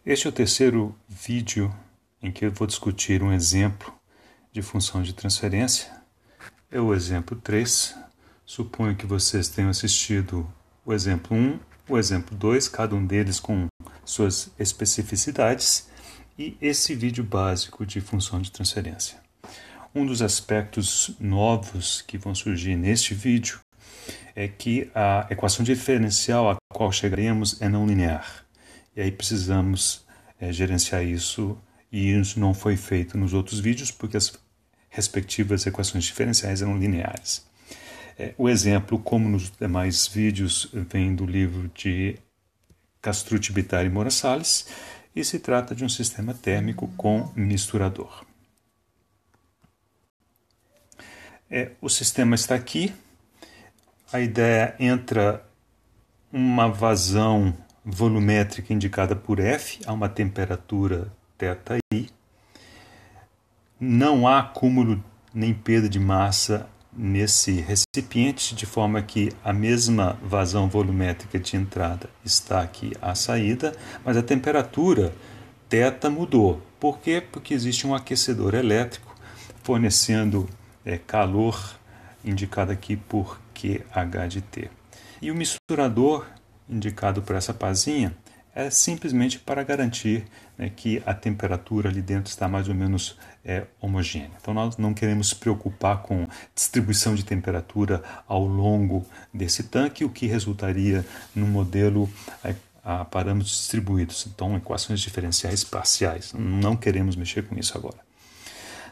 Este é o terceiro vídeo em que eu vou discutir um exemplo de função de transferência. É o exemplo 3. Suponho que vocês tenham assistido o exemplo 1, o exemplo 2, cada um deles com suas especificidades, e esse vídeo básico de função de transferência. Um dos aspectos novos que vão surgir neste vídeo é que a equação diferencial a qual chegaremos é não linear. E aí precisamos gerenciar isso, e isso não foi feito nos outros vídeos porque as respectivas equações diferenciais eram lineares. O exemplo, como nos demais vídeos, vem do livro de Castrucci, Bittar e Moura Salles, e se trata de um sistema térmico com misturador. O sistema está aqui. A ideia entra uma vazão volumétrica indicada por F a uma temperatura θi. Não há acúmulo nem perda de massa nesse recipiente, de forma que a mesma vazão volumétrica de entrada está aqui à saída, mas a temperatura θ mudou. Por quê? Porque existe um aquecedor elétrico fornecendo calor, indicado aqui por QH de T. E o misturador, indicado por essa pazinha, é simplesmente para garantir que a temperatura ali dentro está mais ou menos homogênea. Então nós não queremos se preocupar com distribuição de temperatura ao longo desse tanque, o que resultaria num modelo a parâmetros distribuídos, então equações diferenciais parciais. Não queremos mexer com isso agora.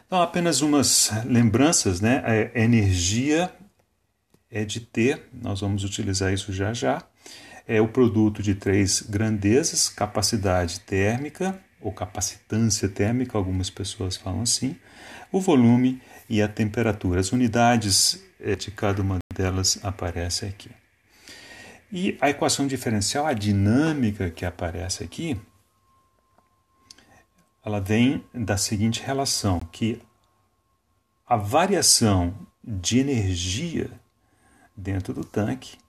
Então apenas umas lembranças, a energia é de T, nós vamos utilizar isso já já. É o produto de três grandezas: capacidade térmica, ou capacitância térmica, algumas pessoas falam assim, o volume e a temperatura. As unidades de cada uma delas aparecem aqui. E a equação diferencial, a dinâmica que aparece aqui, ela vem da seguinte relação, que a variação de energia dentro do tanque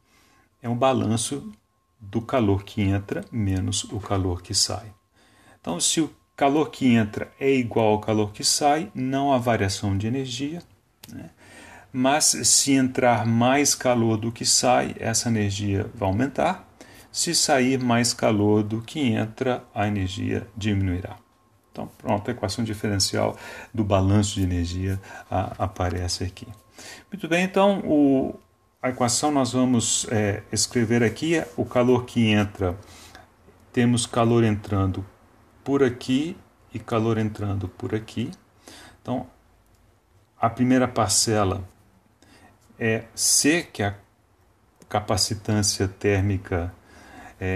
é um balanço do calor que entra menos o calor que sai. Então, se o calor que entra é igual ao calor que sai, não há variação de energia, Mas se entrar mais calor do que sai, essa energia vai aumentar. Se sair mais calor do que entra, a energia diminuirá. Então, pronto, a equação diferencial do balanço de energia aparece aqui. Muito bem, então a equação nós vamos escrever aqui o calor que entra. Temos calor entrando por aqui e calor entrando por aqui. Então, a primeira parcela é C, que é a capacitância térmica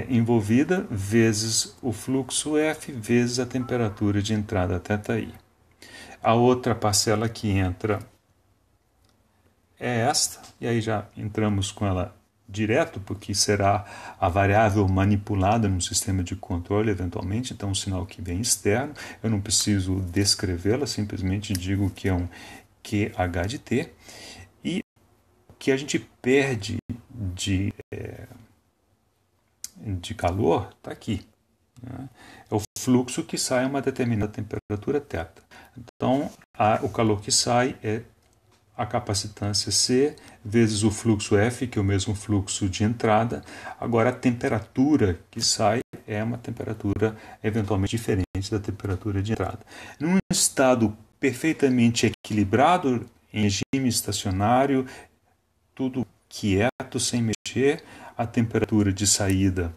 envolvida, vezes o fluxo F, vezes a temperatura de entrada θi. A outra parcela que entra é esta, e aí já entramos com ela direto, porque será a variável manipulada no sistema de controle eventualmente, então um sinal que vem externo. Eu não preciso descrevê-la, simplesmente digo que é um QH de T, e o que a gente perde de calor está aqui. É o fluxo que sai a uma determinada temperatura θ. Então, o calor que sai é a capacitância C vezes o fluxo F, que é o mesmo fluxo de entrada. Agora, a temperatura que sai é uma temperatura eventualmente diferente da temperatura de entrada. Num estado perfeitamente equilibrado, em regime estacionário, tudo quieto, sem mexer, a temperatura de saída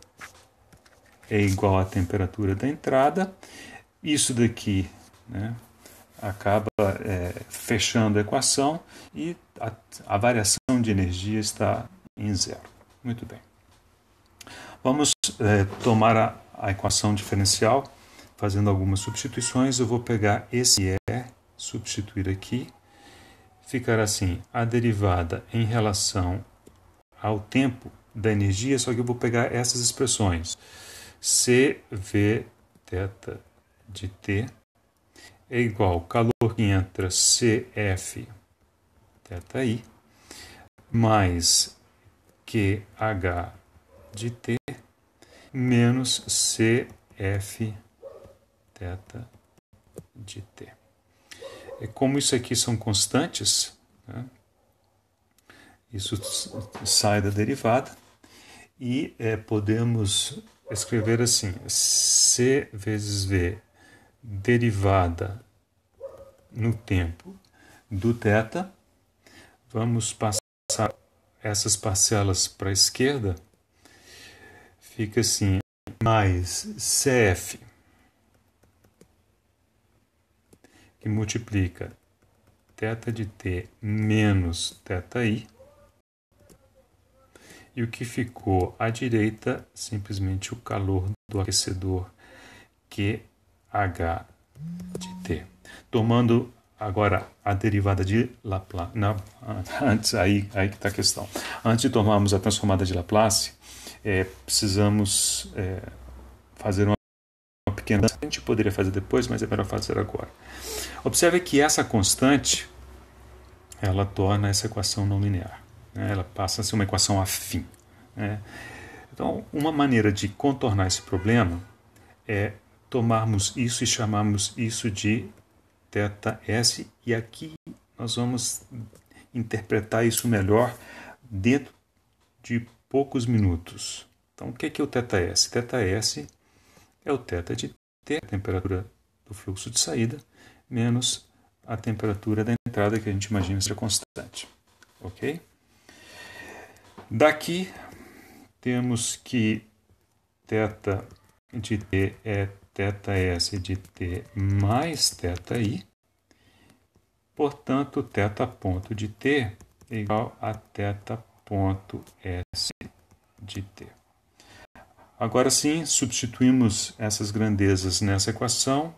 é igual à temperatura da entrada. Isso daqui acaba fechando a equação e a variação de energia está em zero. Muito bem. Vamos tomar a equação diferencial fazendo algumas substituições. Eu vou pegar esse E, substituir aqui. Ficará assim, a derivada em relação ao tempo da energia, só que eu vou pegar essas expressões. CV θ de T é igual ao calor que entra CF θi mais QH de T menos F θ de t. E como isso aqui são constantes, né, isso sai da derivada e podemos escrever assim, C vezes V derivada no tempo do θ. Vamos passar essas parcelas para a esquerda. Fica assim, mais CF, que multiplica θ de t menos θi. E o que ficou à direita, simplesmente o calor do aquecedor QH de t. Tomando agora a derivada de Laplace. Não, antes, aí que está a questão. Antes de tomarmos a transformada de Laplace, precisamos fazer uma pequena. A gente poderia fazer depois, mas é melhor fazer agora. Observe que essa constante ela torna essa equação não linear. Ela passa a ser uma equação afim. Então, uma maneira de contornar esse problema é tomarmos isso e chamarmos isso de θs, e aqui nós vamos interpretar isso melhor dentro de poucos minutos. Então, o que é o θs? θs é o θ de t, a temperatura do fluxo de saída, menos a temperatura da entrada, que a gente imagina seja constante. Ok? Daqui temos que θ de t é θs de t mais θi. Portanto, θ ponto de t é igual a θ ponto s de t. Agora sim, substituímos essas grandezas nessa equação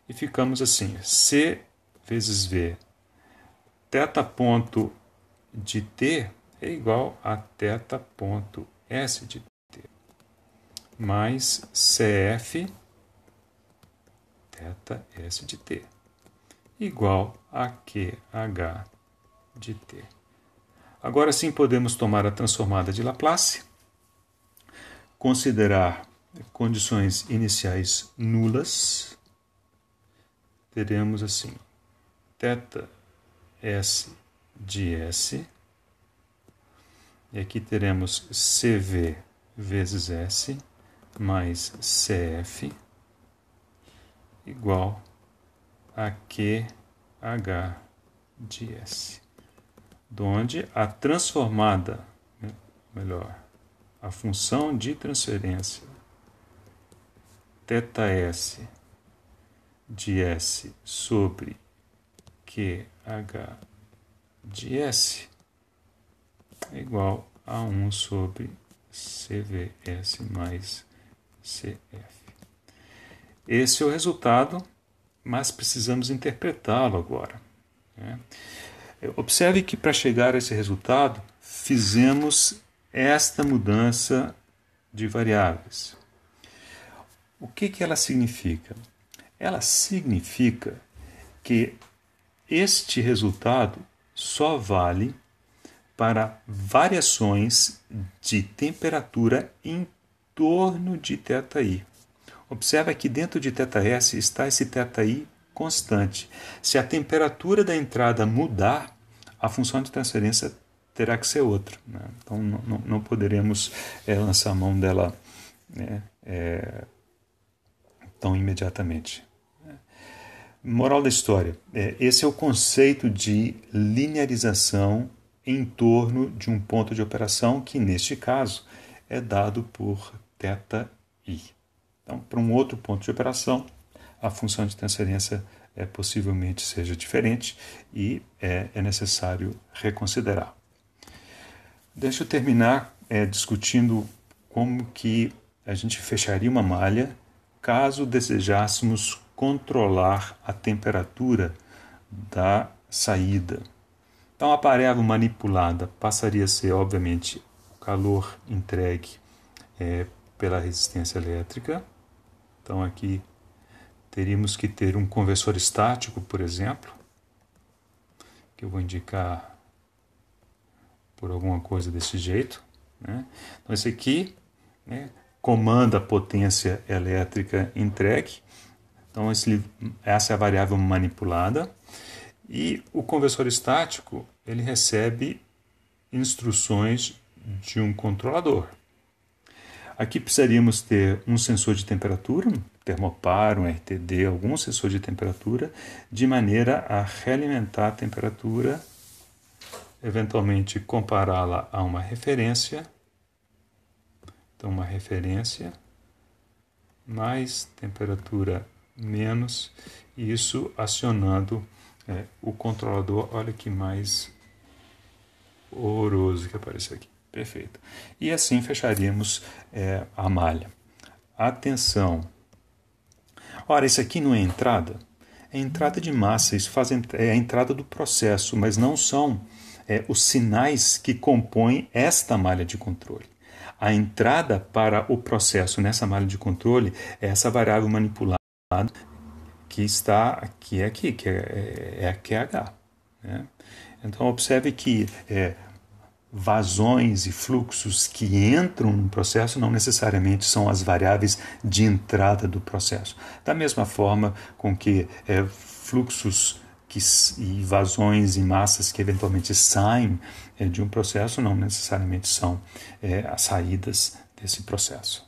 e ficamos assim, C vezes V, θ ponto de t é igual a θ ponto s de t, mais CF θ s de t, igual a QH de t. Agora sim podemos tomar a transformada de Laplace, considerar condições iniciais nulas. Teremos assim, θ s de s, e aqui teremos CV vezes S mais CF igual a QH de S, onde a transformada, melhor, a função de transferência θs de S sobre QH de S é igual a 1 sobre CVS mais CF. Esse é o resultado, mas precisamos interpretá-lo agora. Observe que para chegar a esse resultado, fizemos esta mudança de variáveis. O que ela significa? Ela significa que este resultado só vale para variações de temperatura em torno de θi. Observa que dentro de θs está esse θi constante. Se a temperatura da entrada mudar, a função de transferência terá que ser outra. Então não poderemos lançar a mão dela tão imediatamente. Moral da história, esse é o conceito de linearização em torno de um ponto de operação que, neste caso, é dado por θi. Então, para um outro ponto de operação, a função de transferência possivelmente seja diferente e é necessário reconsiderar. Deixa eu terminar discutindo como que a gente fecharia uma malha caso desejássemos controlar a temperatura da saída. Então, a variável manipulada passaria a ser, obviamente, o calor entregue pela resistência elétrica. Então, aqui teríamos que ter um conversor estático, por exemplo, que eu vou indicar por alguma coisa desse jeito. Então, esse aqui comanda a potência elétrica entregue. Então, essa é a variável manipulada. E o conversor estático, ele recebe instruções de um controlador. Aqui precisaríamos ter um sensor de temperatura, um termopar, um RTD, algum sensor de temperatura, de maneira a realimentar a temperatura, eventualmente compará-la a uma referência. Então, uma referência mais temperatura menos, e isso acionando o controlador. Olha que mais horroroso que apareceu aqui. Perfeito. E assim fecharíamos a malha. Atenção. Ora, isso aqui não é entrada? É entrada de massa, isso é a entrada do processo, mas não são os sinais que compõem esta malha de controle. A entrada para o processo nessa malha de controle é essa variável manipulada que é aqui, que é a QH. Né? Então, observe que vazões e fluxos que entram no processo não necessariamente são as variáveis de entrada do processo. Da mesma forma com que fluxos e vazões e massas que eventualmente saem de um processo não necessariamente são as saídas desse processo.